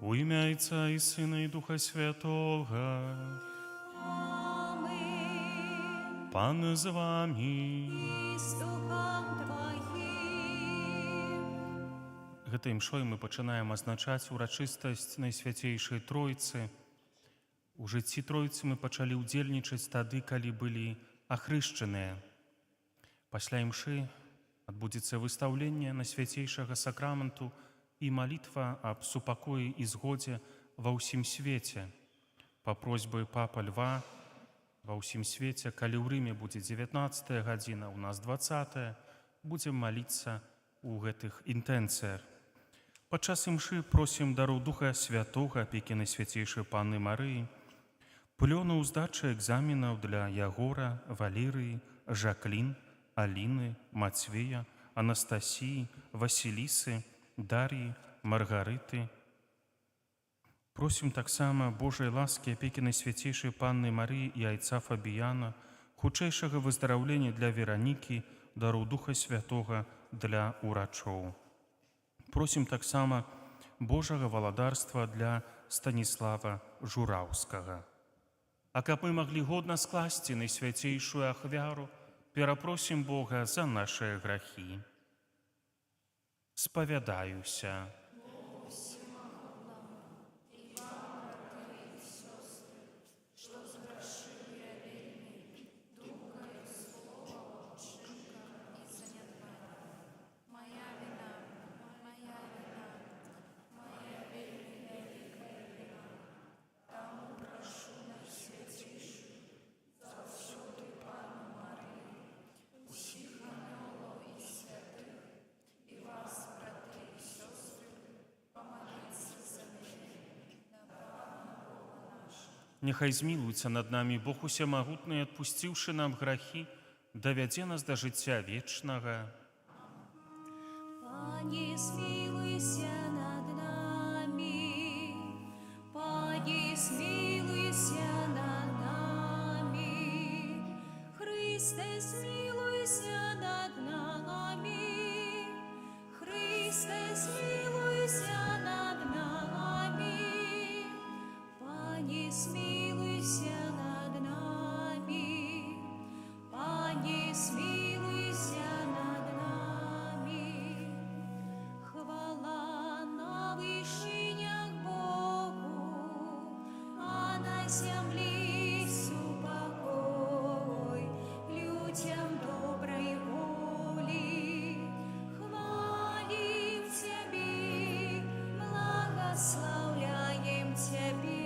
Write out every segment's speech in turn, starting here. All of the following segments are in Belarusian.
У імя Отця і Сина і Духа Святого. Аминь. Пан з вами. І з Духом Твоїм. Гэтай імшой мы пачынаем азначаць урачыстасць Найсвяцейшай Тройцы. У жыцці Тройцы мы пачалі ўдзельнічаць тады, калі былі ахрышчаныя. Пасля імшы адбудзецца выстаўленне Найсвяцейшага сакраменту і малітва аб супакоі і згодзе ва ўсім свеце. Па просьбе папа Льва ва ўсім свеце, калі ў Рыме будзе 19 гадзіна, у нас 20, будзем маліцца ў гэтых інтэнцыях. Падчас імшы просім дару Духа Святога, апекі Найсвяцейшай Панны Марыі, плёну здачы экзаменаў для Ягора, Валерыі, Жаклін, Аліны, Мацвея, Анастасіі, Васілісы, Дар'і, Маргарыты. Просім таксама Божай ласкі, апекі Найсвяцейшай Панны Марыі і айца Фабіяна, хутчэйшага выздараўлення для Веранікі, дару Духа Святога для урачоў. Просім таксама Божага валадарства для Станіслава Жураўскага. А каб мы маглі годна скласці найсвяцейшую ахвяру, перапросім Бога за нашыя грахі. Спавядаюся. Няхай змілуецца над намі Бог усемагутны, адпусціўшы нам грахі, давядзе нас да жыцця вечнага. Пане, змилуйся над нами. Пане, змилуйся над нами. Христе, змилуйся над нами. Христе, змилуйся над нами. Пане, змилуйся над нами. Пане, змилуйся над нами. Хвала на вышинях Богу, а на земле супокой людям доброй воли. Хвалим Тебе, благословляем Тебе,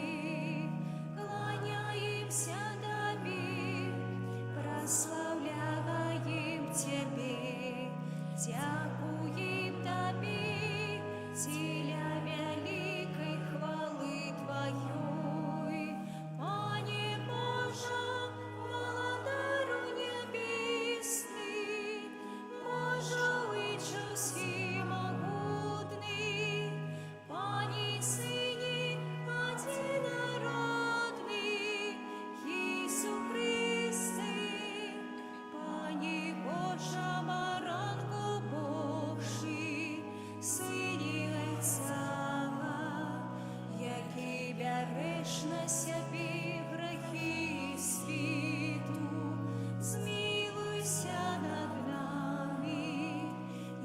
кланяемся Тебе, прославляем Тебе, дякуем Тебе, теля великой хвалы Твоей. Пане Боже, владарю небесный, Боже, вычу всемогутный, Пане Сыне одинородный, Иису Христе, Пане Боже, баранку Божий, Сині Отця, який береш на себе грехи світу, змилуйся над нами,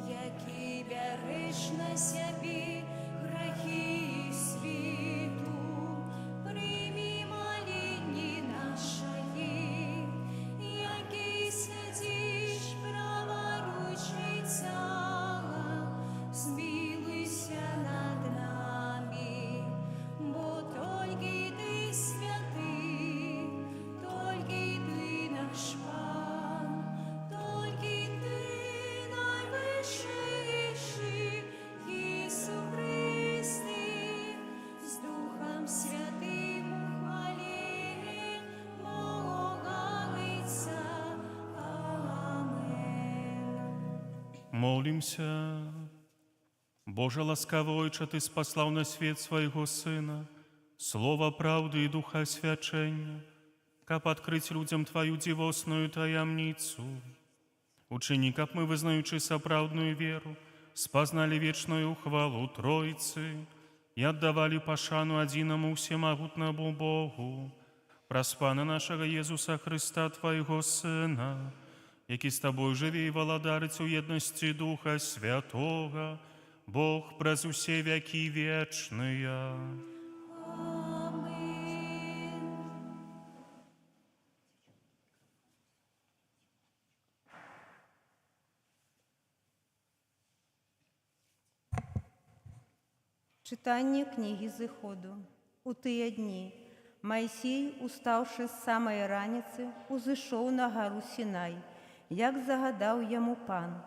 який береш на себе грехи світу, прийми молінні нашої, який сидиш праворуч Отця, змилуйся над нами, бо тільки Ти святий, тільки Ти наш Пан, тільки Ти найвищийший, Ісу Христе, з Духом Святим у хвалі Бога Отця. Амен. Молімся. Боже ласкавы Ойче, Ты спаслаў на свет свайго Сына, слова праўды і духа свячэння, каб адкрыць людзям Тваю дзівосную таямніцу. Учыні, каб мы, вызнаючы сапраўдную веру, спазналі вечную хвалу Тройцы, и отдавали пашану одиному всемогутному Богу, праз Пана нашего Иисуса Христа, Твоего Сына, який з Тобою живе и владарить у едности Духа Святого, Бог през усе веки вечные. Читання книги Зыходу. У тыя дні Майсей, устаўшы з самай раніцы, узышоў на гару Сінай, як загадаў яму пан,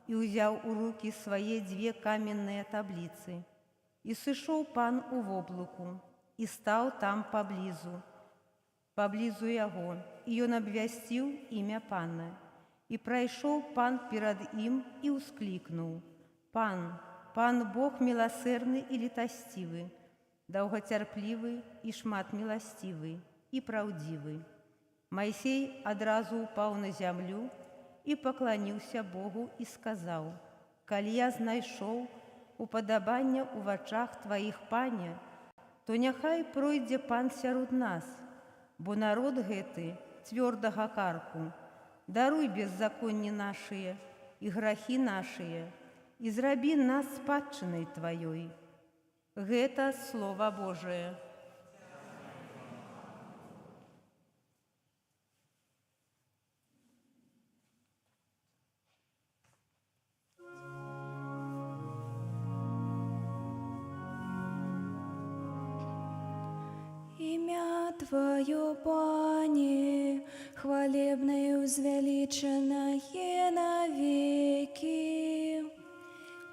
і ўзяў у рукі свае дзве каменныя табліцы. І сышоў пан у воблаку, і стаў там паблізу яго, і ён абвясціў імя пана. І прайшоў пан перад ім і ўсклікнуў: «Пан, Пан Бог міласэрны і літасцівы, даўгацярплівы і шматміласцівы і праўдзівы». Майсей адразу ўпаў на зямлю і пакланіўся Богу і сказаў: «Калі я знайшоў упадабанне ў вачах Тваіх, Пане, то няхай пройдзе Пан сярод нас, бо народ гэты цвёрдага карку. Даруй беззаконні нашыя і грахі нашыя, і зрабі нас спадчынай Тваёй». Гэта Слова Божие. Імя Твое, Пане, хвалебное и возвеличенное навеки.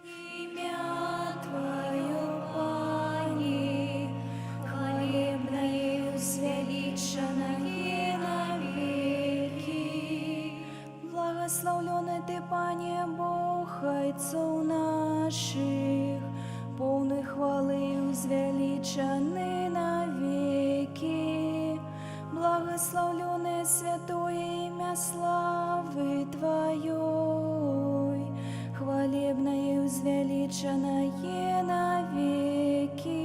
Имя Твое, Пане, хвалебное и возвеличенное навеки. Благословленный Ты, Пане, Бог отцов наших, полный хвалы и возвеличенный навеки. Благословленное святое имя славы Твоей, хвалебное и возвеличенное навеки.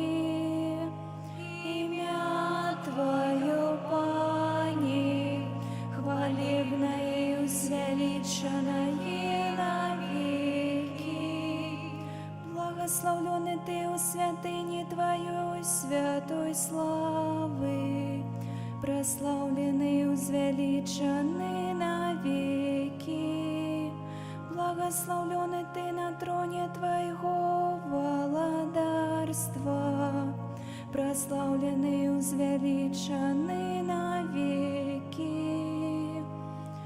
Имя Твое, Пане, хвалебное и возвеличенное навеки. Благословленный Ты у святыни Твоей, святой славы, прославленный и возвеличенный навеки. Благословленный Ты на троне Твоего владарства, прославленный и возвеличенный навеки.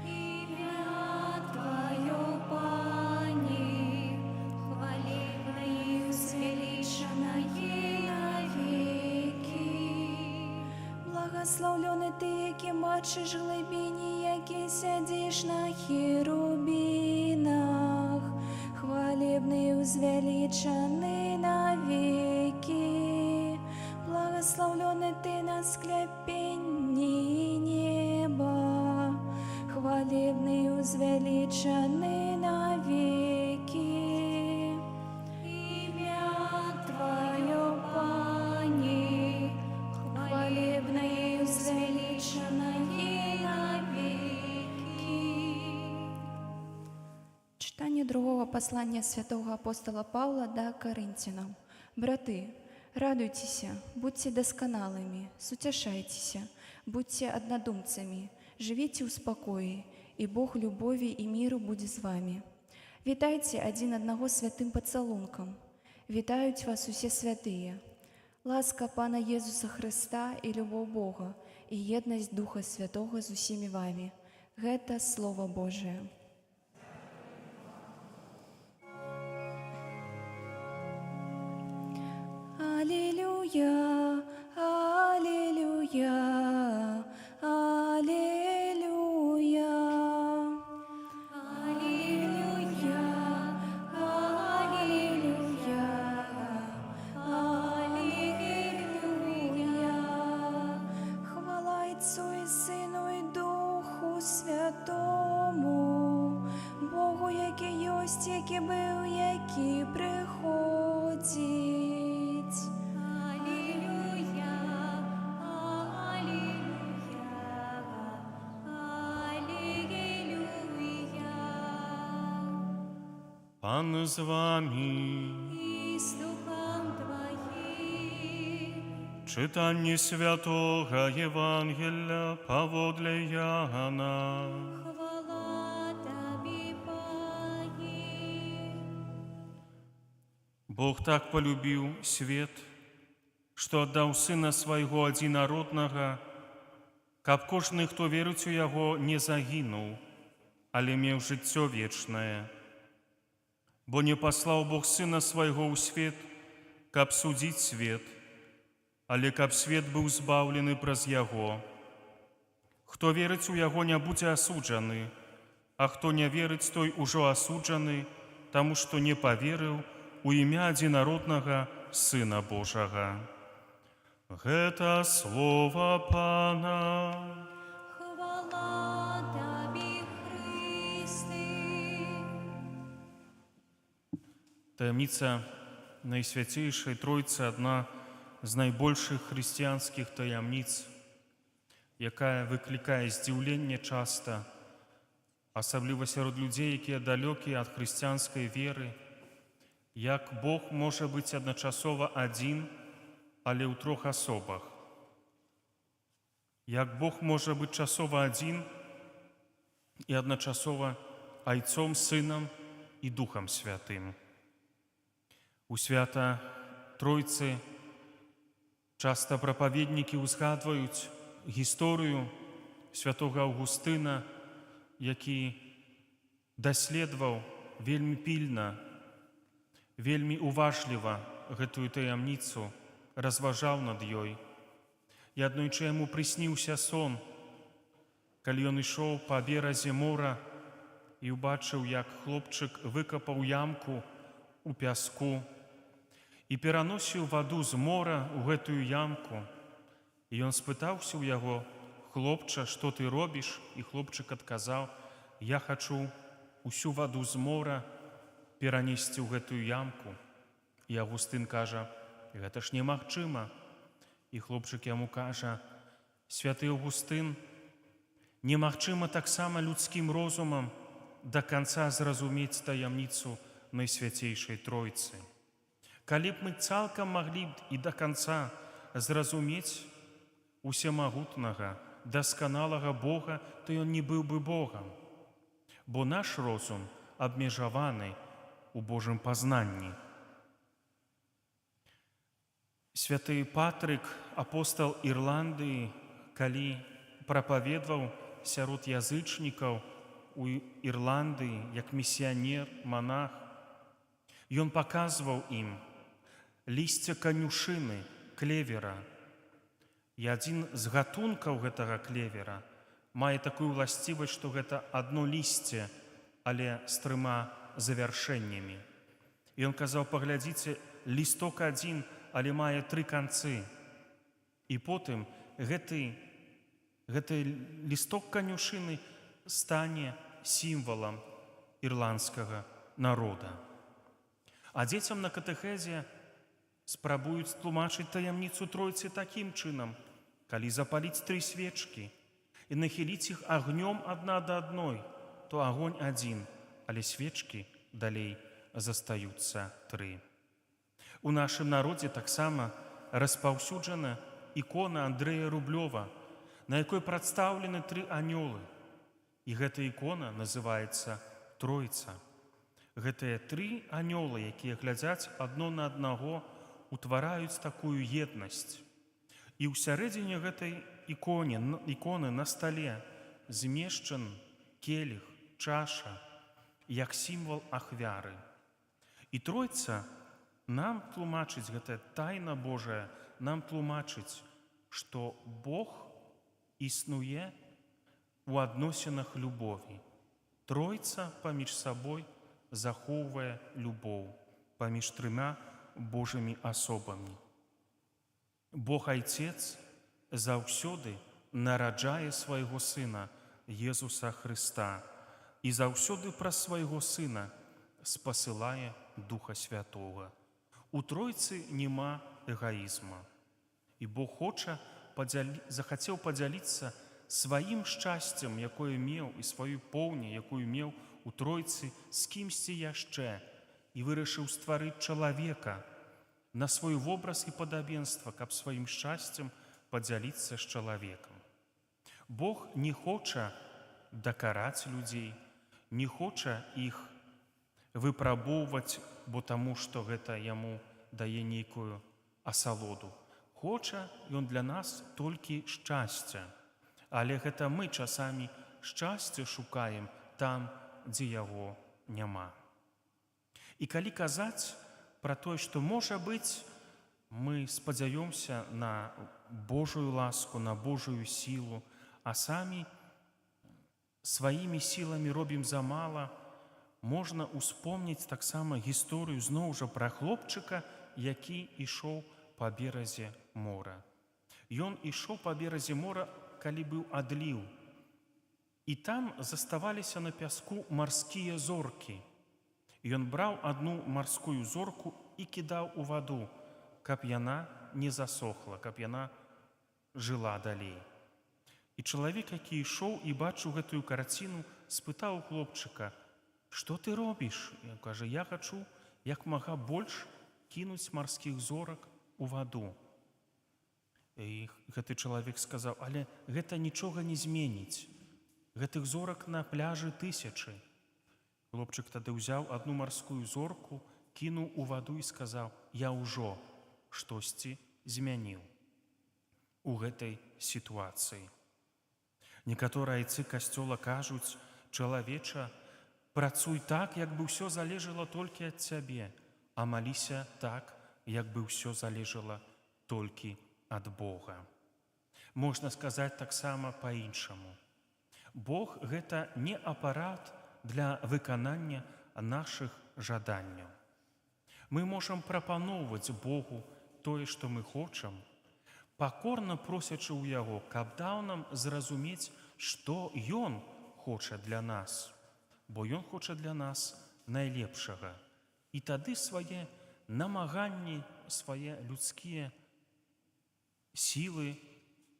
Имя Твое, Пане, хвалебное и возвеличенное навеки. Благословленный Ты, яки бачиш глибині, яки сядеш на херубинах, хвалебный и возвеличенный навеки. Благословленный Ты на скляпении неба, хвалебный и возвеличенный навеки. Имя Твое, Пане, хвалебное и возвеличенное навеки. Читание другого послания святого апостола Павла до Коринфянам. Браты, радуйтесь, будьте досконалыми, сутешайтесь, будьте однодумцами, живите в спокое, и Бог любови и миру будет с вами. Витайте один одного святым поцелунком. Вітають вас усі святые. Ласка Пана Єсуса Христа і любов Бога, і єдність Духа Святого з усіми вами. Гэта Слово Божие. Аллилуйя, аллилуйя, аллилуйя. Аллилуйя, аллилуйя, аллилуйя. Хвала Отцу и Сыну и Духу Святому, Богу, який єсть, який був, який приходить. Пан з вами. І з духом Твоїм. Читання святого Євангелія паводле Яна. Хвала Тобі, Пані. Бог так полюбил свет, что отдал Сына Своего Одинародного, каб кожны, хто верыць у Яго, не загінуў, але меў жыццё вечнае. Бо не паслаў Бог Сына Свайго ў свет, каб судзіць свет, але каб свет быў збаўлены праз Яго. Хто верыць у Яго, не будзе асуджаны, а хто не верыць, той ужо асуджаны, таму што не паверыў у імя адзінароднага Сына Божага. Гэта слова Пана. Хвала Тобі, Христе. Таямніца Найсвяцейшай Тройцы адна з найбольшых хрысціянскіх таямніц, якая выклікае здзіўленне часта, асабліва сярод людзей, якія далёкія ад хрысціянскай веры, як Бог можа быць адначасова адзін, але ў трох асобах. Як Бог можа быць часова адзін і адначасова Айцом, Сынам і Духам Святым. У свята Тройцы часта прапаведнікі ўзгадваюць гісторыю святога Аўгустына, які даследаваў вельмі пільна, вельмі уважліва гэтую таямніцу, разважаў над ёй. І аднойчы яму прысніўся сон, калі ён ішоў па беразе мора і ўбачыў, як хлопчык выкапаў ямку у пяску і пераносіў ваду з мора ў гэтую ямку. І ён спытаўся ў яго: «Хлопча, што ты робіш?» І хлопчык адказаў: «Я хачу усю ваду з мора перанесці ў гэтую ямку». І Аўгустын кажа: «Гэта ж немагчыма». І хлопчык яму кажа: «Святы Аўгустын, немагчыма таксама людскім розумам да канца зразумець таямніцу Найсвяцейшай Тройцы. Калі б мы цалкам маглі б і да канца зразумець усемагутнага, дасканалага Бога, то ён не быў бы Богам. Бо наш розум абмежаваны у Божым пазнанні». Святы Патрык, апостал Ірландыі, калі прапаведваў сярод язычнікаў у Ірландыі як місіянер, монах, ён паказваў ім лісце канюшыны, клевера. І адзін з гатункаў гэтага клевера мае такую ўласцівасць, што гэта адно лісце, але з 3 завяршэннямі. І ён казаў: «Паглядзіце, лісток адзін, але мае 3 канцы». І потым гэты лісток канюшыны стане сімвалам ірландскага народа. А дзецям на катэхезе спрабуюць тлумачыць таямніцу Тройцы такім чынам: калі запаліць 3 свечкі і нахіліць іх агнём адна да адной, то агонь адзін, але свечкі далей застаюцца 3. У нашым народзе таксама распаўсюджана ікона Андрэя Рублёва, на якой прадстаўлены 3 анёлы. І гэта ікона называецца Тройца. Гэтыя 3 анёлы, якія глядзяць адно на аднаго, утвараюць такую еднасць. І ў сярэдзіне гэтай іконы на стале змешчан келіх, чаша, як сімвал ахвяры. І Тройца нам тлумачыць, гэта тайна Божая, нам тлумачыць, што Бог існуе у адносінах любові. Тройца паміж сабой захоўвае любоў паміж 3 Божымі асобамі. Бог Айцец заўсёды нараджае свайго Сына Езуса Хрыста і заўсёды праз свайго Сына спасылае Духа Святога. У Тройцы няма эгоізма. І Бог захацеў падзяліцца сваім шчасцем, якое меў, і сваю поўню, якую меў у Тройцы, з кімсьці яшчэ, і вырашыў стварыць чалавека на свой вобраз і падабенства, каб сваім шчасцем падзяліцца з чалавекам. Бог не хоча дакараць людзей, не хоча іх выпрабоўваць, бо таму, што гэта яму дае нейкую асалоду. Хоча ён для нас толькі шчасця, але гэта мы часамі шчасце шукаем там, дзе яго няма. І калі казаць пра тое, што можа быць, мы спадзяёмся на Божую ласку, на Божую сілу, а самі сваімі сіламі робім замала, можна успомніць таксама гісторыю зноў жа пра хлопчыка, які ішоў па беразе мора. Ён ішоў па беразе мора, калі быў адліў, і там заставаліся на пяску марскія зоркі. Ён браў адну марскую зорку і кідаў у ваду, каб яна не засохла, каб яна жыла далей. І чалавек, які ішоў і бачыў гэтую карціну, спытаў хлопчыка: «Што ты робіш?» Ён кажа: «Я хачу як мага больш кінуць марскіх зорак у ваду». І гэты чалавек сказаў: «Але гэта нічога не зменіць. Гэтых зорак на пляжы тысячы». Хлопчык тады ўзяў адну марскую зорку, кінуў у ваду і сказаў: «Я ўжо штосьці змяніў у гэтай сітуацыі». Некаторыя айцы касцёла кажуць: «Чалавеча, працуй так, як бы ўсё залежала толькі ад цябе, а маліся так, як бы ўсё залежала толькі ад Бога». Можна сказаць таксама па-іншаму. Бог – гэта не апарат для выканання нашых жаданняў. Мы можам прапаноўваць Богу тое, што мы хочам, пакорна просячы ў Яго, каб даў нам зразумець, што Ён хоча для нас, бо Ён хоча для нас найлепшага. І тады свае намаганні, свае людскія сілы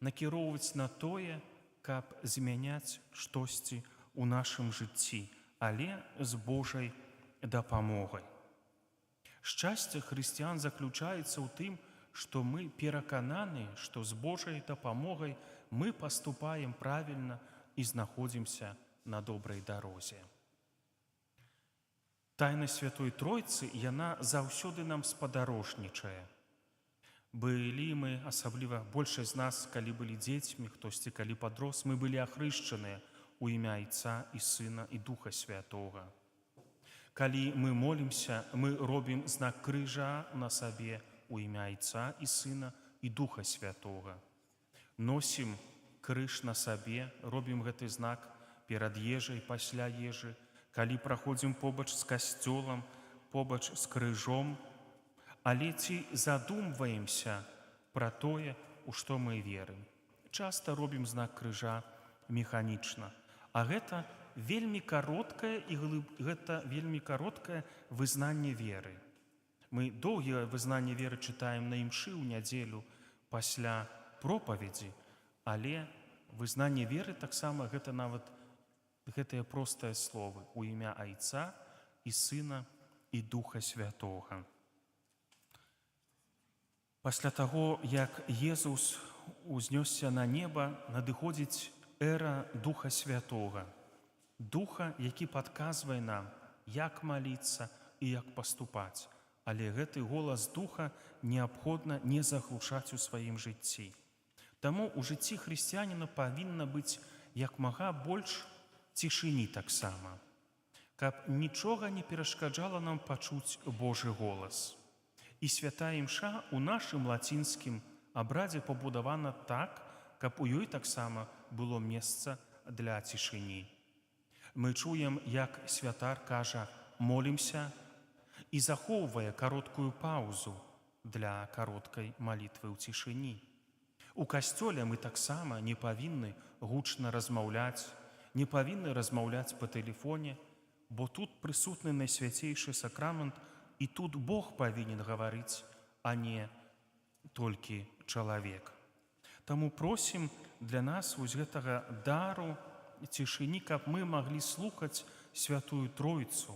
накіроўваць на тое, каб змяняць штосьці ў нашым жыцці, але з Божай дапамогай. Шчасце хрысціян заключаецца ў тым, што мы перакананы, што з Божай дапамогай мы паступаем правільна і знаходзімся на добрай дарозе. Тайна Святой Тройцы, яна заўсёды нам спадарожнічае. Былі мы, асабліва большасць з нас, калі былі дзецьмі, хтосьці калі падрос, мы былі ахрышчаныя у імя Айца і Сына і Духа Святога. Калі мы молімся, мы робім знак крыжа на сабе у імя Айца і Сына і Духа Святога. Носім крыж на сабе, робім гэты знак перад ежай, пасля ежы, калі праходзім побач з касцёлам, побач з крыжом, але ці задумваемся пра тое, у што мы верым. Часта робім знак крыжа механічна, а гэта вельмі кароткае вызнанне веры. Мы доўгія вызнанне веры чытаем на імшы ў нядзелю пасля пропаведзі, але вызнанне веры таксама гэта нават гэтыя простыя словы у імя Айца і Сына і Духа Святога. Пасля таго, як Езус узнёсся на неба, надыходзіць эра Духа Святога. Духа, які падказвае нам, як маліцца і як паступаць. Але гэты голас Духа неабходна не заглушаць у сваім жыцці. Таму ў жыцці хрысціяніна павінна быць як мага больш цішыні таксама, каб нічога не перашкаджала нам пачуць Божы голас. І святая імша ў нашым лацінскім абрадзе пабудавана так, каб у ёй таксама было месца для цішыні. Мы чуем, як святар кажа «молімся» і захоўвае кароткую паўзу для кароткай малітвы ў цішыні. У касцёле мы таксама не павінны гучна размаўляць, не павінны размаўляць па тэлефоне, бо тут прысутны найсвяцейшы сакрамент, і тут Бог павінен гаварыць, а не толькі чалавек. Таму просім для нас вось гэтага дару цішыні, каб мы маглі слухаць Святую Тройцу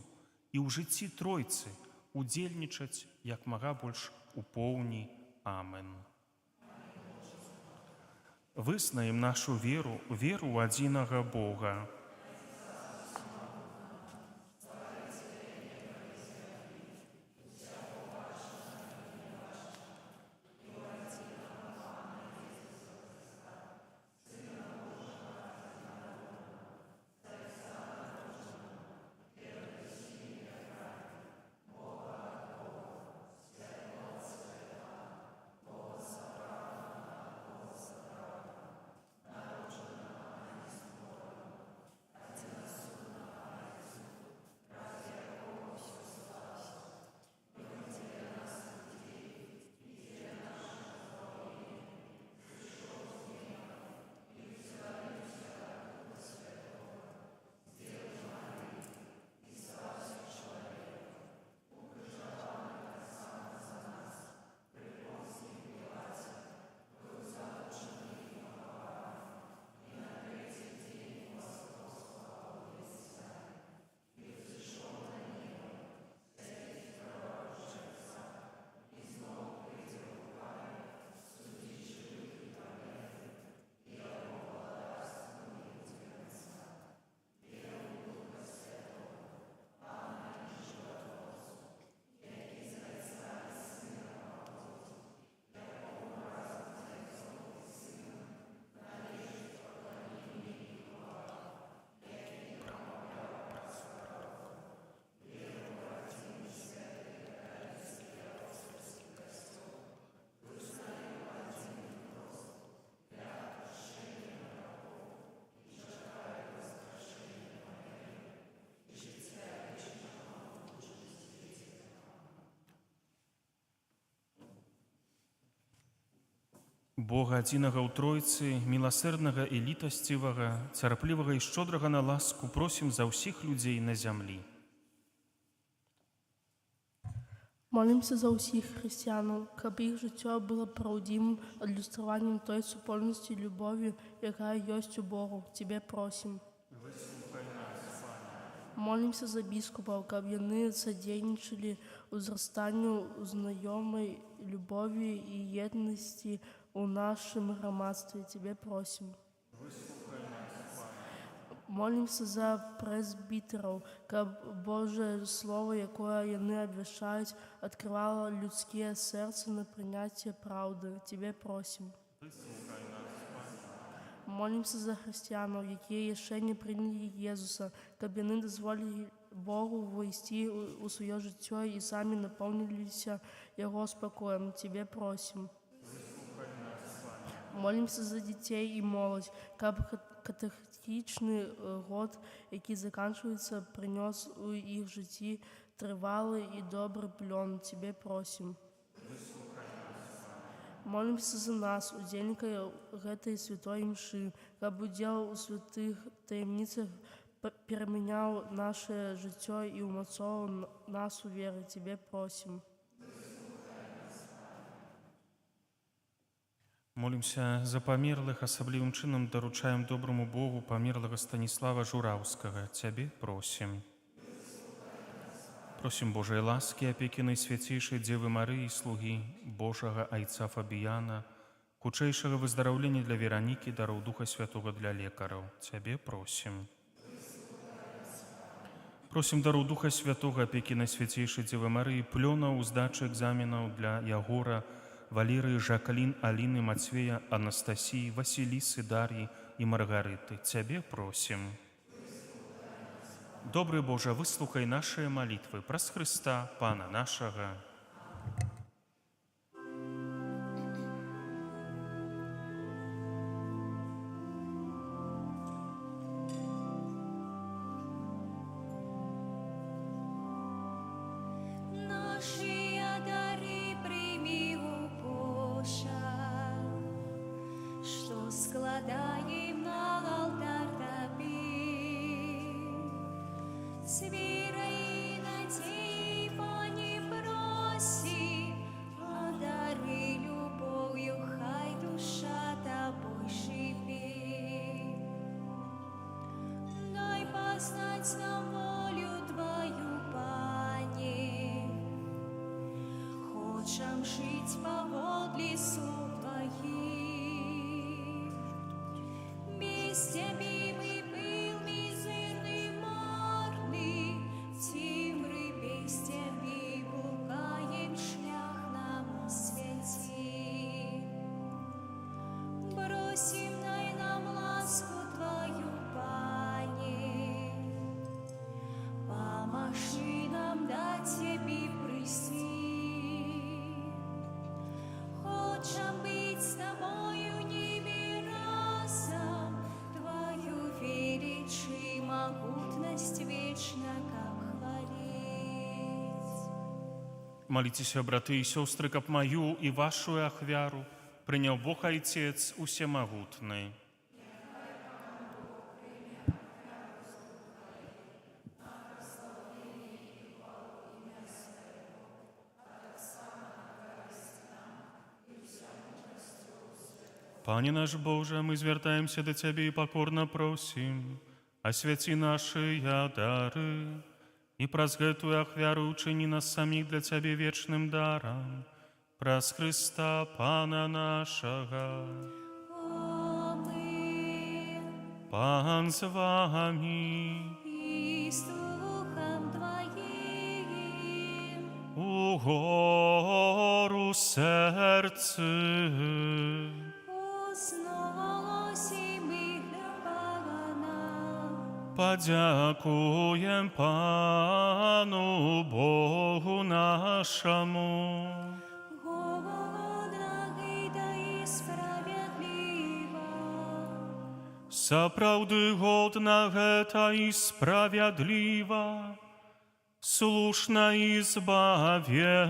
і ў жыцці Тройцы удзельнічаць як мага больш у поўні. Амен. Вызнаем нашу веру ў адзінага Бога. Бога адзінага ў Тройцы, міласэрнага і літасцівага, цярплівага і шчодрага на ласку, просім за ўсіх людзей на зямлі. Молімся за ўсіх хрысціянаў, каб іх жыццё было праўдзівым адлюстраваннем той супольнасці і любові, якая ёсць у Богу. Цябе просім. Молімся за біскупаў, каб яны садзейнічалі ўзрастанню знаёмай любові і еднасці у нашым грамадстве. Цябе просім. Молімся за прэзбітэраў, каб Божае Слово, якое яны абвяшчаюць, адкрывала людскія сэрцы на прыняцце праўды. Цябе просім. Молімся за хрысціянаў, якія яшчэ не прынялі Езуса, каб яны дазволілі Богу увайсці ў сваё жыццё і самі напоўніліся Яго спакоем. Цябе просім. Молімся за дзяцей і моладзь, каб катэхетычны год, які заканчваецца, прынёс у іх жыцці трывалы і добры плён. Цябе просім. Молімся за нас, удзельнікаў гэтай святой імшы, каб удзел у святых таямніцах перамяняў нашае жыццё і ўмацоўваў нас у веры. Цябе просім. Молімся за памерлых, асаблівым чынам даручаем добраму Богу памерлага Станіслава Жураўскага. Цябе просім. Просім Божай ласкі, апекі найсвяцейшай Дзевы Марыі, слугі Божага айца Фабіяна, хутчэйшага выздараўлення для Веранікі, дароў Духа Святога для лекараў. Цябе просім. Просім дароў Духа Святога, апекі найсвяцейшай Дзевы Марыі, плёнаў, здачы экзаменаў для Ягора, Валерыі, Жаклін, Аліны, Мацвея, Анастасіі, Васілісы, Дар'і і Маргарыты. Цябе просім. Добры Божа, выслухай нашыя малітвы праз Хрыста, Пана нашага. Складаем на алтарь Тобі, с вірою і надією по ним просим. хочам жить поводле слов Твоих. Без Тебя мы был мизерный, марный, тимры без Тебя блукаем, шлях нам освети. Бросим дай нам ласку Твою, Пане, поможи нам до Тебе прийти. Хочем быть с Тобою небе разом, Твою величие, могутность вечно как хвалить. Молитесь, браты и сестры, каб мою и вашу ахвяру принял Бог Отец Усемогутный. Пане наш Боже, мы звертаемся до Тебе и покорно просим, освяти наши дары, и праз гэтую ахвяру учини нас самих для Тебе вечным даром, праз Христа Пана нашего. Аминь. Пан з вами, И с Духом Твоим. у гору серце. Возносим и хвала нам. Подякуем Пану Богу нашему. Годно да и справедливо. Сапраўды годна гэта і справядліва, слушна і збавенна,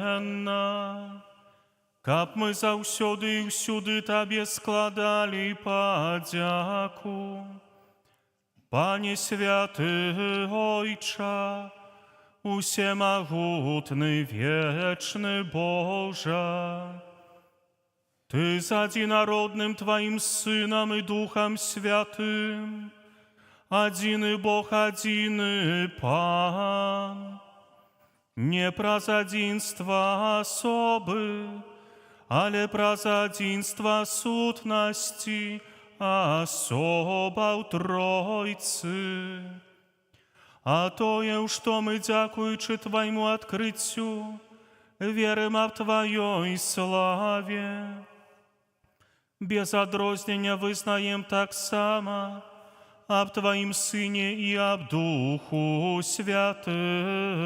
каб мы заўсёды і ўсюды Табе складалі падзяку. Пане святы Ойча, усемагутны вечны Божа, Ты з адзінародным Тваім Сынам і Духам Святым, адзіны Бог, адзіны Пан, не праз адзінства асобы, але праз адзінства сутнасці, асоба ў Тройцы. А тое, што мы, дзякуючы Твайму адкрыццю, верым аб Тваёй славе, без адрознення вызнаем таксама аб Тваім Сыне і аб Духу Святым.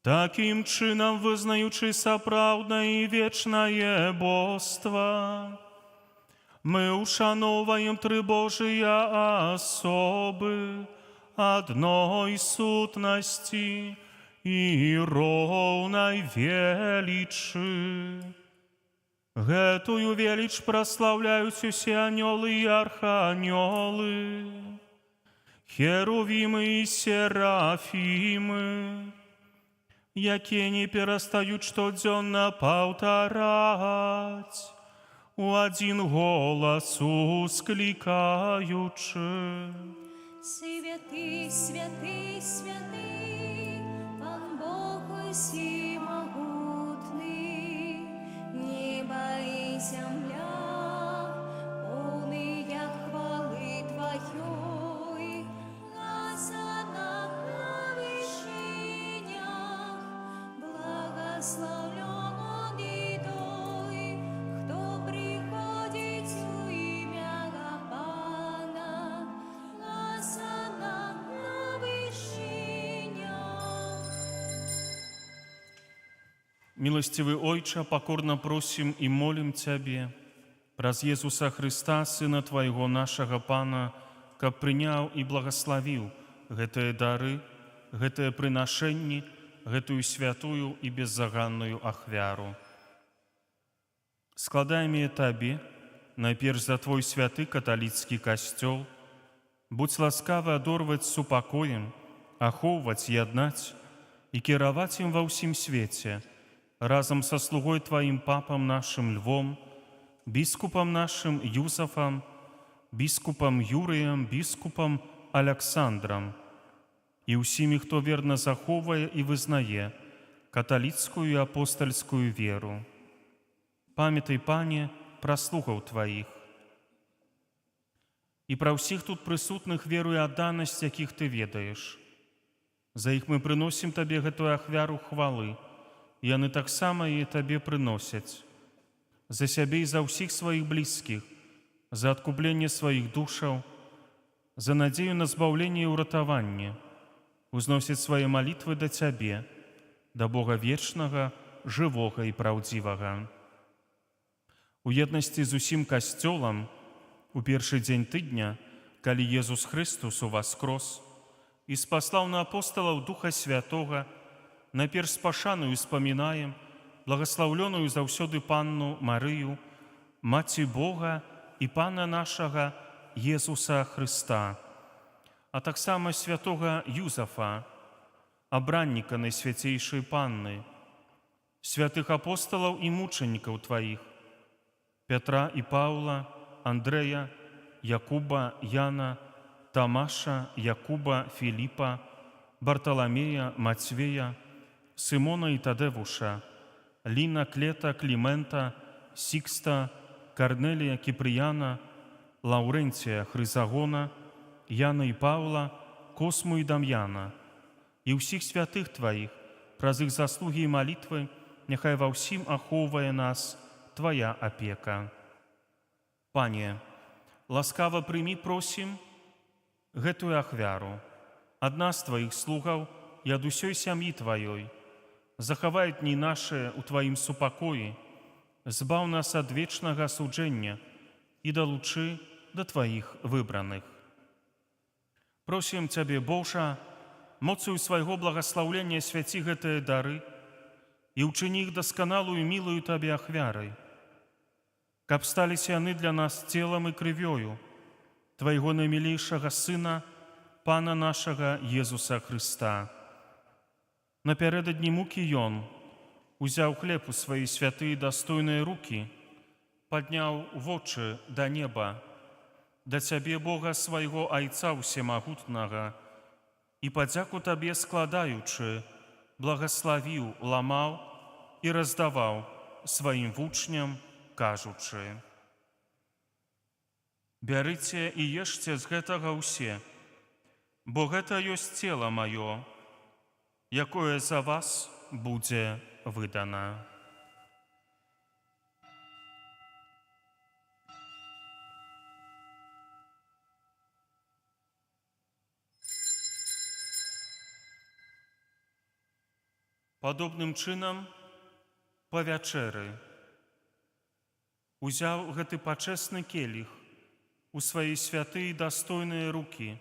Такім чынам, вызнаючы сапраўднае і вечнае боства, мы ушановаем тры Божыя асобы адной сутнасці і роўнай велічы. Гэтую веліч праслаўляюць усе анёлы і арханёлы, херувімы і серафімы, якія не перастаюць штодзённа паўтараць, у адзін голас усклікаючы: Святый, святый, святый, Пан Бог усемогутный, небо и земля, полные хвалы Твоей. Госанна на вышинях, благословлен Он и той, кто приходит в имя Пана. Госанна на вышинях. Милостивый Ойча, покорно просим и молим Тебе, праз Иисуса Христа, Сына Твоего, нашего Пана, каб принял и благословил гэтыя дары, гэтыя прынашэнні, гэтую святую и беззаганную ахвяру. Складаем и Табе, найперш за Твой святы католицкий касцёл, будь ласкавы адорваць з супакоем, ахоўваць, яднаць и кіраваць ім ва ўсім свеце, разом со слугой Твоим папом нашим Львом, бискупом нашим Юзафом, бискупом Юрием, бискупом Александром и усімі, хто верно заховує і визнає каталіцкую і апостальскую веру. Памятай, Пане, пра слугаў Тваіх. І пра ўсіх тут прысутных веру і адданасць, якіх Ты ведаеш. За іх мы прыносім Табе гэтую ахвяру хвалы, і яны таксама і Табе прыносяць. За сябе і за ўсіх сваіх блізкіх, за адкупленне сваіх душаў, за надзею на збаўленне і ўратаванне, узносяць свае малітвы да Цябе, да Бога вечнага, жывога і праўдзівага. У еднасці з усім касцёлам, у першы дзень тыдня, калі Езус Христус уваскрос і спаслаў на апосталаў Духа Святога, наперш з пашаною спамінаем благаслаўлёную заўсёды Панну Марыю, Маці Бога і Пана нашага Езуса Христа, а таксама святога Юзафа, абранніка Найсвяцейшай Панны, святых апосталаў і мучанікаў Тваіх, Пятра і Паўла, Андрэя, Якуба, Яна, Тамаша, Якуба, Філіпа, Барталамея, Мацвея, Сымона і Тадэвуша, Ліна, Клета, Клімента, Сікста, Карнелія, Кіпрыяна, Лаўрэнція, Хрызагона, Яна і Паўла, Косму і Дам'яна, і ўсіх святых Тваіх, праз іх заслугі і малітвы, няхай ва ўсім ахоўвае нас Твая апека. Пане, ласкава прымі, просім, гэтую ахвяру ад нас, Тваіх слугаў, і ад усёй сям'і Тваёй. Захавай дні нашы ў Тваім супакоі, збаў нас ад вечнага суджэння і далучы да Тваіх выбраных. Просім Цябе, Божа, моцаю свайго благаслаўлення свяці гэтыя дары і ўчыні іх дасканалую і мілую Табе ахвярай, каб сталіся яны для нас целам і крывёю Твайго наймілейшага Сына, Пана нашага Езуса Христа. Напярэдадні мукі Ён узяў хлеб у свае святыя і дастойныя рукі, падняў вочы да неба, да Цябе, Бога свайго Айца Усемагутнага, і падзяку Табе складаючы, благаславіў, ламаў і раздаваў сваім вучням, кажучы: «Бярыце і ешце з гэтага ўсе, бо гэта ёсць цела маё, якое за вас будзе выдана». Падобным чынам, па вячэры, узяў гэты пачэсны келіх у свае святыя і дастойныя рукі,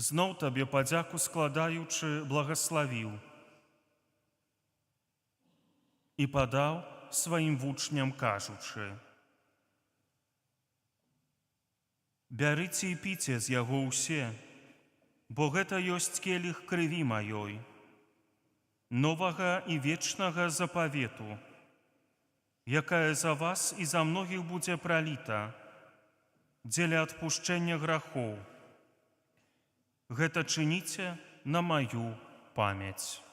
зноў Табе падзяку складаючы, благаславіў і падаў сваім вучням, кажучы: «Бярыце і піце з яго ўсе, бо гэта ёсць келіх крыві маёй, новага і вечнага запавету, якая за вас і за многіх будзе праліта дзеля адпушчэння грахоў. Гэта чыніце на маю памяць».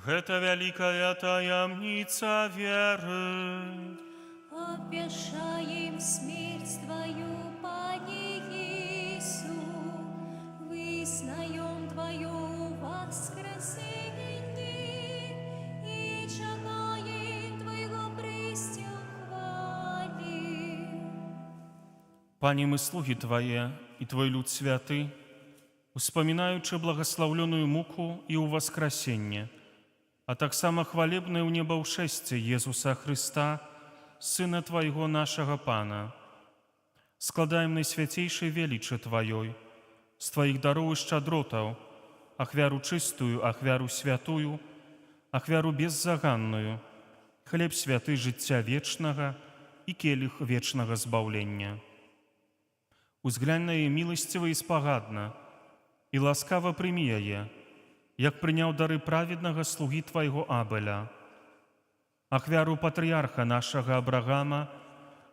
Гэта вялікая таямніца веры. Обвящаем смерть Твою, Пане Иису, вызнаем Твое воскресение и чекаем Твоего престя хвали. Пане, мы слуги Твае і Твой люд святы, успамінаючы благаслаўлёную муку і ўваскрасенне, а таксама хвалебнае ў небаўшэсце Езуса Христа, Сына Твайго нашага Пана, складаем найсвяцейшай велічы Тваёй, з Тваіх дароў і шчадротаў, ахвяру чыстую, ахвяру святую, ахвяру беззаганную, хлеб святы жыцця вечнага і келіх вечнага збаўлення. Узглянь на яе міласціва і спагадна, і ласкава прымі яе, як прыняў дары праведнага слугі Твайго Абеля. ахвяру патрыярха нашага Абрагама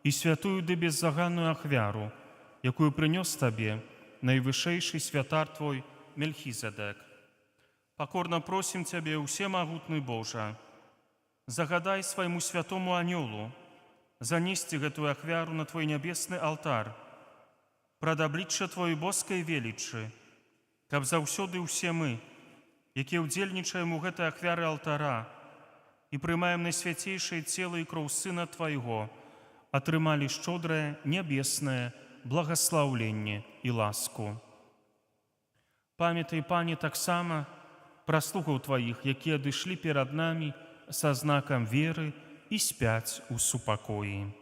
і святую ды беззаганную ахвяру, якую прынёс табе найвышэйшы святар твой Мельхізедек. Покорно просім Цябе, усемагутны Божа, загадай свайму святому анёлу занесці гэтую ахвяру на Твой нябесны алтар, прад аблічча Твоей боскай велічы, каб заўсёды ўсе мы, якія ўдзельнічаем у гэтай ахвяры алтара і прымаем найсвяцейшае цела і кроў Сына Твайго, атрымалі шчодрае нябеснае благаслаўленне і ласку. Памятай, Пане, таксама пра слугаў Тваіх, якія адышлі перад намі са знакам веры і спяць у супакоі.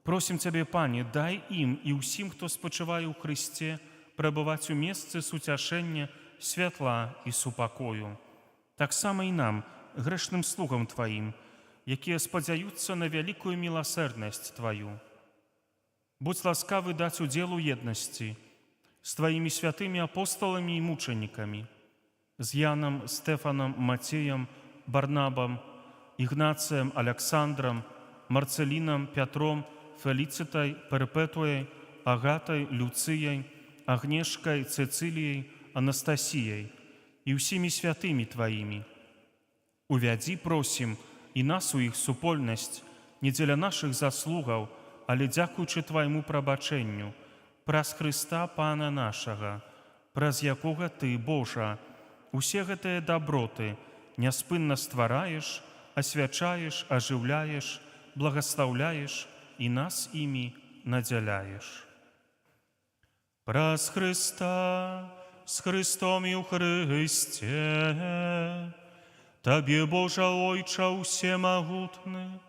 Просім Цябе, Пане, дай ім і ўсім, хто спачывае ў Хрысце, прабываць у месцы суцяшэння, святла і супакою. Таксама і нам, грэшным слугам Тваім, якія спадзяюцца на вялікую міласэрнасць Тваю. Будзь ласкавы даць удзел у еднасці з Тваімі святымі апосталамі і мучанікамі, з Янам, Стэфанам, Мацеем, Барнабам, Ігнацыем, Аляксандрам, Марцелінам, Пятром, Феліцытай, Перпетуяй, Агатай, Люцыяй, Агнешкай, Цэцыліяй, Анастасіяй і ўсімі святымі Тваімі. Увядзі, просім, і нас у іх супольнасць не дзеля нашых заслугаў, але дзякуючы Твайму прабачэнню, праз Хрыста Пана нашага, праз якога Ты, Божа, усе гэтыя даброты няспынна ствараеш, асвячаеш, ажыўляеш, благаслаўляеш і нас імі надзяляеш. Праз Хрыста, з Хрыстом і ў Хрысце, Табе, Божа Ойча усемагутны,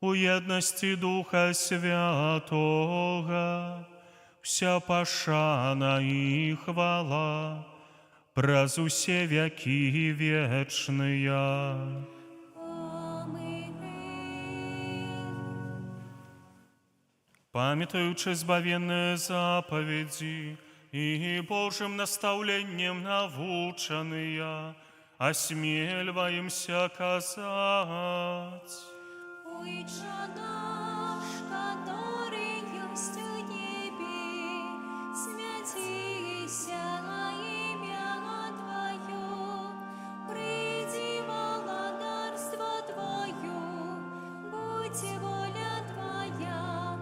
у еднасці Духа Святога, вся пашана і хвала праз усе вякі вечныя. Памятаючы збавенныя запаведзі і Божым настаўленнем навучаныя, асмельваемся казаць: Ойча наш, который есть в небе, святися имя Твое, приди владарство Твое, будь воля Твоя,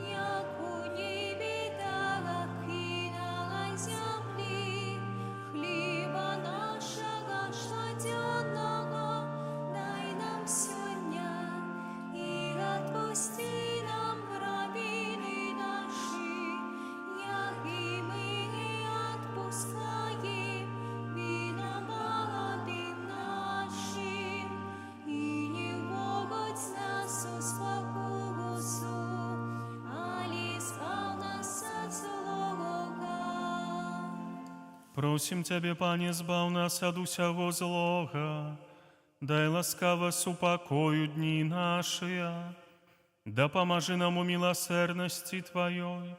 як у небе, так и на земле. Хлеба нашего ежедневного дай нам сегодня, и отпусти нам грабины наши, як и мы отпускаем виноватым нашим, и не вводь нас в спокусу, али избав нас от злого. Просім Цябе, Пане, збаў нас ад усяго злога, дай ласкава супакою дні нашыя, дапамажы нам у міласэрнасці Тваёй,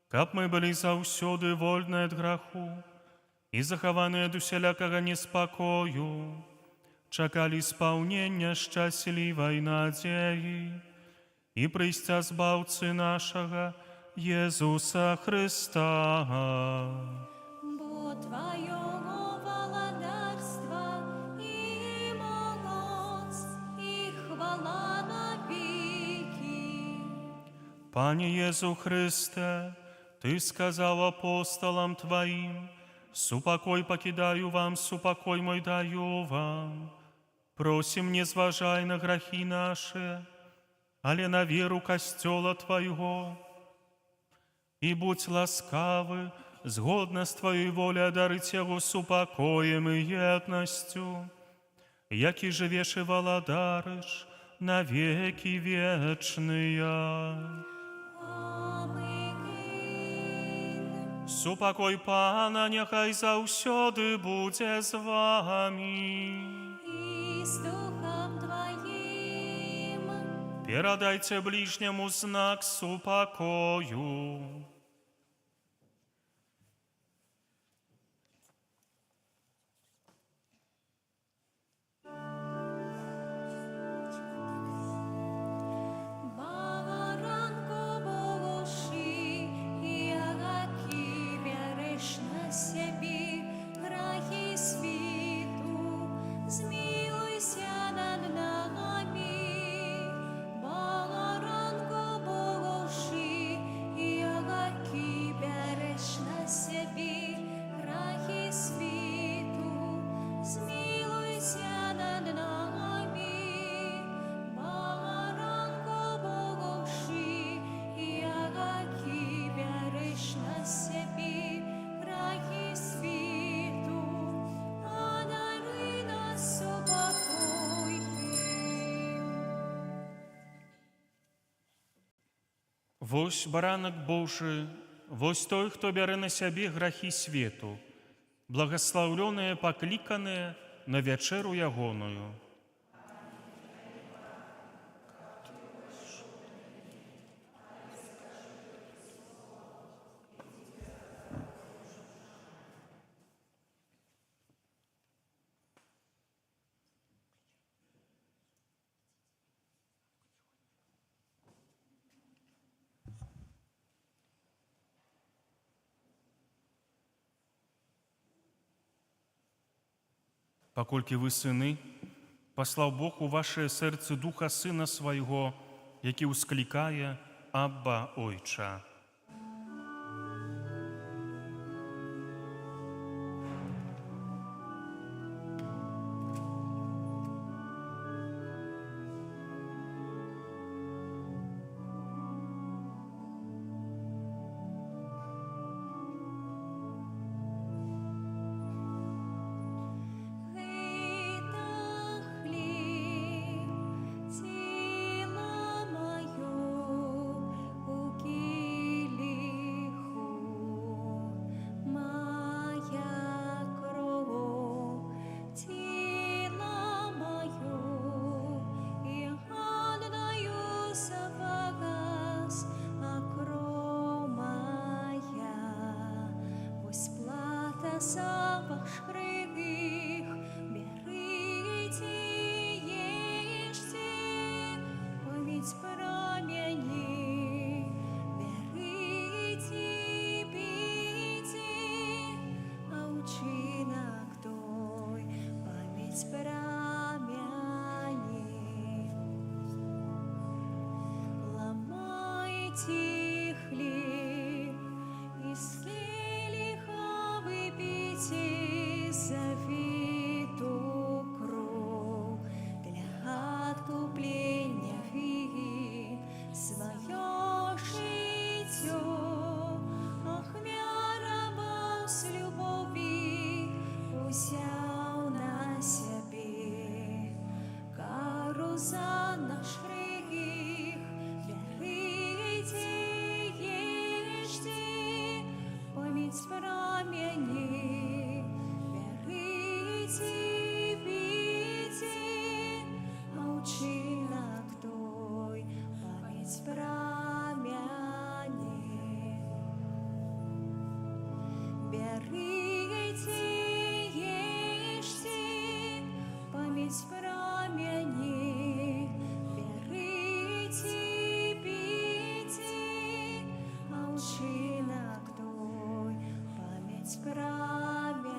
каб мы былі заўсёды вольныя ад граху і захаваныя ад усялякага неспакою, чакалі спаўнення шчаслівай надзеі і прыйсця збаўцы нашага Езуса Хрыста. Бо Твоего владарства и моц, и хвала навеки. Пане Езу Христе, Ты сказал апостолам Твоим: «Супокой покидаю вам, супокой мой даю вам». Просим, не зважай на грахи наши, але на веру костела Твоего. И будь ласкавы, згодна з Твоей волі одарить Его супокоем и едностью, яки живеш и владариш на веки вечные. Супокой Пана няхай заўсёды будзе з вами. И с Духом Твоим. Перадайте ближнему знак супокою. Вось баранак Божы, вось той, хто бярэ на сябе грахі свету, благаслаўлёныя пакліканыя на вячэру ягоную. Паколькі вы сыны, паслаў Бог у вашее сэрцы духа сына свайго, які ўсклікае «Абба, Ойча». Запах шкрыгых, берите, ешьте, память про мяне, берите, пейте, а учинок той, память про мяне. Ломайте хлеб из завиту кровь для откупления вин, свое житье, ах, раба с любови узял на себе кару за наш грех. Берите, ешьте, память про мяне. Берите, пейте, а учинок той, память про мяне. Берите, ешьте, память про мяне. Берите, пейте, а учинок той, память про мяне.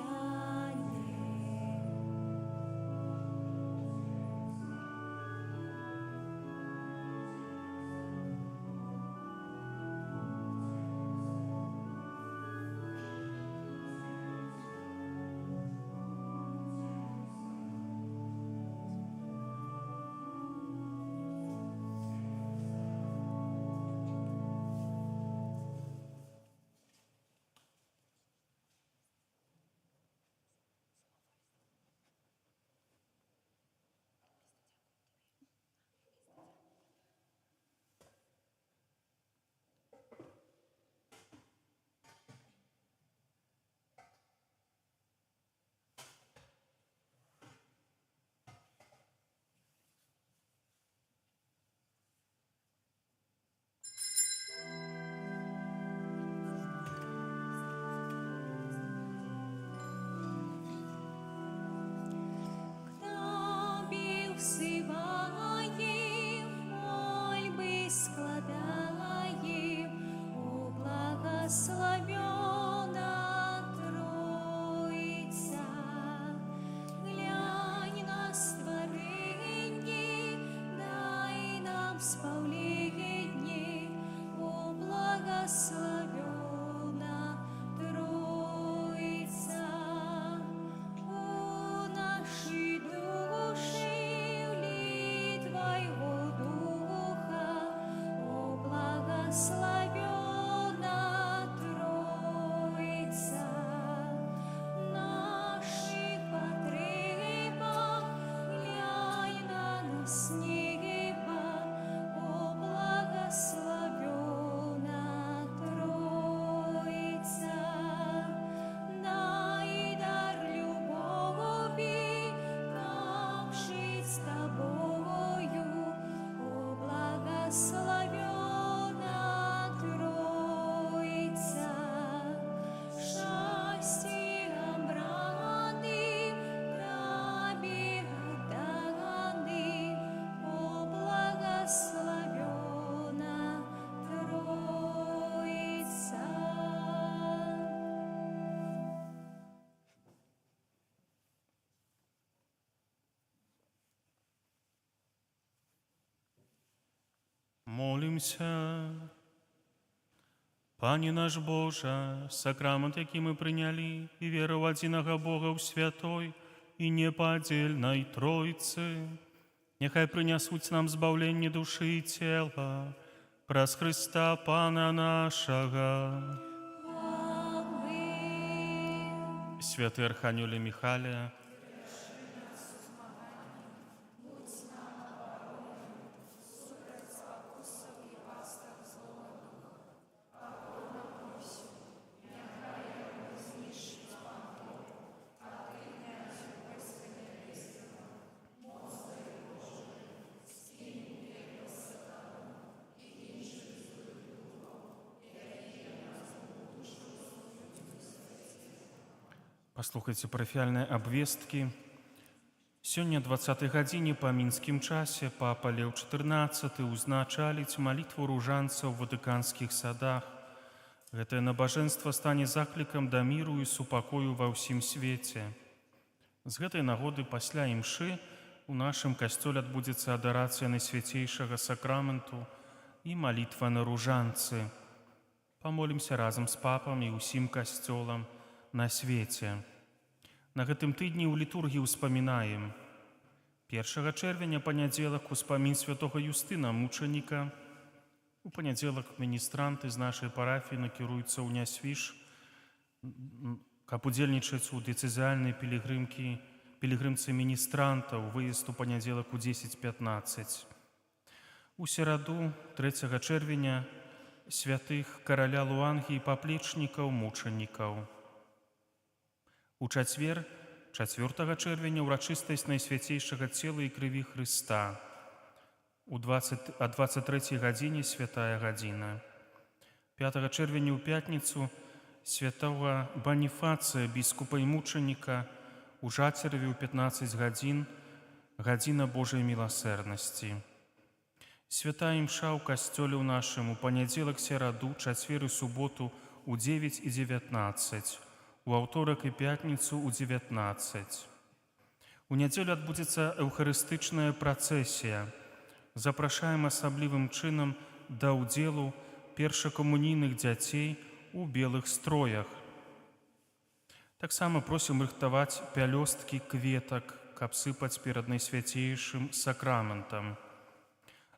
С неба, о благословен. Молимся. Пане наш Боже, сакрамент, який ми прийняли, і віра в одиного Бога в святой і неподільной Тройці, нехай принесуть нам збавлення душі і тіла, праз Христа Пана нашого. Святий Архангеле Михайле, паслухайце парафіяльныя абвесткі. Сёння 20 гадзіне па мінскім часе папа Леў XIV узначаліць малітву ружанцаў у ватыканскіх садах. Гэтае набажэнства стане заклікам да міру і супакою ва ўсім свеце. З гэтай нагоды пасля імшы у нашым касцёле адбудзецца адарацыя найсвяцейшага сакраменту і малітва на ружанцы. Памолімся разам з папам і ўсім касцёлам на свеце. На гэтым тыдні ў літургіі ўспамінаем 1 чэрвеня панядзелак успамін святога Юстына мучаніка. У панядзелак міністранты з нашай парафіі накіруюцца ў Нясвіж, каб удзельнічаць у дыцэзіяльнай пілігрымцы міністрантаў, выезд у панядзелак у 10:15. У сераду 3 чэрвеня святых караля Луангі і паплечнікаў мучанікаў. У чацвер, 4 чэрвеня, урачыстасць найсвяцейшага цела і крыві Хрыста. О 23 гадзіне святая гадзіна. 5 чэрвеня ў пятніцу святого Баніфацыя, біскупа і мучаніка, у Жацераве ў 15 гадзін, гадзіна Божай міласэрнасці. Святая імша ў касцёле ў нашым у панядзелак, сераду, чацвер і суботу у 9 і 19, у аўторак і пятніцу ў 19. У нядзелю адбудзецца эўхарыстычная працэсія. Запрашаем асаблівым чынам да ўдзелу першакамунійных дзяцей у белых строях. Таксама просім рыхтаваць пялёсткі кветак, каб сыпаць перад найсвяцейшым сакраментам.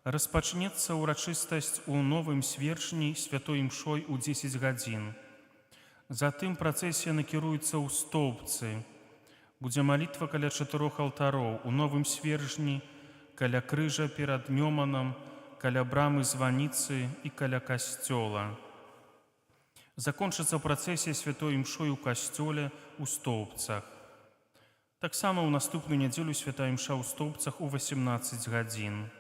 Распачнецца ўрачыстасць у новым сверчні святой імшой у 10 гадзін. Затым працэсія накіруецца ў стоўбцы. Будзе малітва каля 4 алтароў, у новым сверчні, каля крыжа перад Мёманам, каля брамы званіцы і каля касцёла. Закончыцца працэсія святой імшой у касцёле ў стоўбцах. Таксама ў наступную нядзелю святая імша ў стоўбцах у 18 гадзін.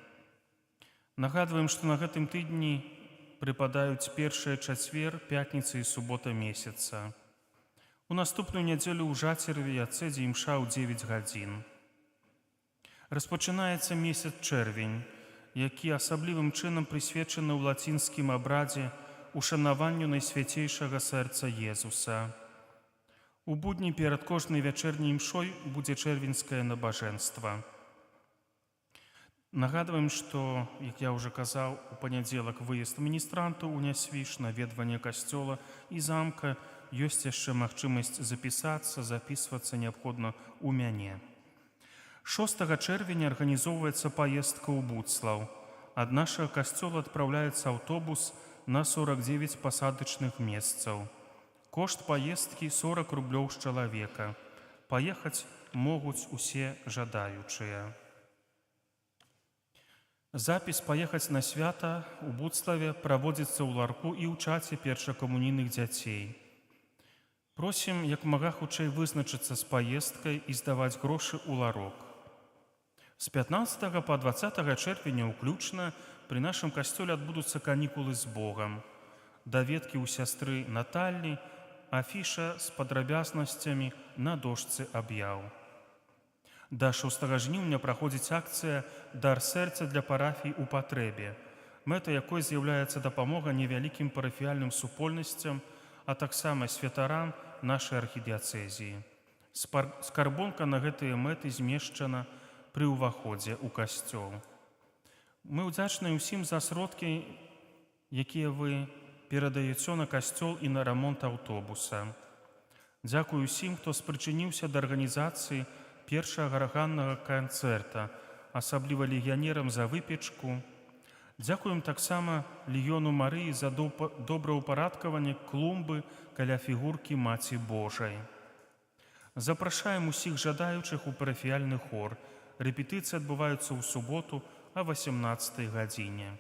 Нагадваем, што на гэтым тыдні прыпадаюць першая чацвер, пятніца і субота месяца. У наступную нядзелю ў Жацераве ацэдзе імша ў 9 гадзін. Распачынаецца месяц чэрвень, які асаблівым чынам прысвечаны ў лацінскім абрадзе ушанаванню найсвяцейшага сэрца Езуса. У будні перад кожнай вячэрняй імшой будзе чэрвеньскае набажэнства. Нагадваем, што, як я ўжо казаў, у панядзелак выезд міністрантаў у Нясвіж, наведванне касцёла і замка, ёсць яшчэ магчымасць запісацца, запісвацца неабходна ў мяне. 6 чэрвеня арганізоўваецца паездка ў Буцлаў. Ад нашага касцёла адпраўляецца аўтобус на 49 пасадачных месцаў. Кошт паездкі 40 рублёў з чалавека. Паехаць могуць усе жадаючыя. Запіс паехаць на свята ў Буцлаве праводзіцца ў ларку і ў чаце першакамунійных дзяцей. Просім як мага хутчэй вызначыцца з паездкай і здаваць грошы ў ларок. З 15 па 20 чэрвеня ўключна пры нашым касцёле адбудуцца канікулы з Богам. Даведкі ў сястры Наталлі, афіша з падрабязнасцямі на дошцы аб'яў. Да 6 жніўня праходзіць акцыя «Дар сэрца для парафій у патрэбе», мэта якой з'яўляецца дапамога невялікім парафіяльным супольнасцям, а таксама святарам нашай архідыяцэзіі. Скарбонка на гэтыя мэты змешчана пры ўваходзе ў касцёл. Мы ўдзячныя ўсім за сродкі, якія вы перадаеце на касцёл і на рамонт аўтобуса. Дзякую усім, хто спрычыніўся да арганізацыі першага арганнага канцэрта, асабліва легіянерам за выпечку. Дзякуем таксама Легіёну Марыі за добраўпарадкаванне клумбы каля фігуркі Маці Божай. Запрашаем усіх жадаючых у парафіяльны хор. Рэпетыцыі адбываюцца ў суботу о 18 гадзіне.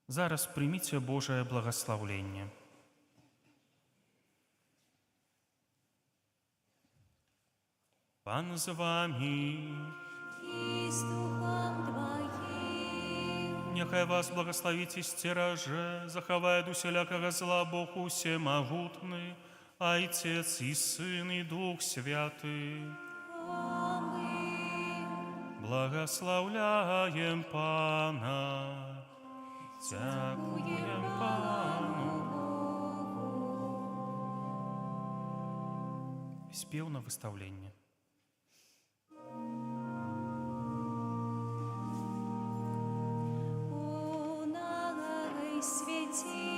Зараз прыміце Божае благаслаўленне. Пан з вамі. И с духом Твоим. Няхай вас благословіць і сцеражэ, захавае ад усялякага зла Бог усемагутны, Айцец і Сын і Дух Святы. Благословляем Пана, дзякуем Пану. Спеў на выстаўленне. У най святі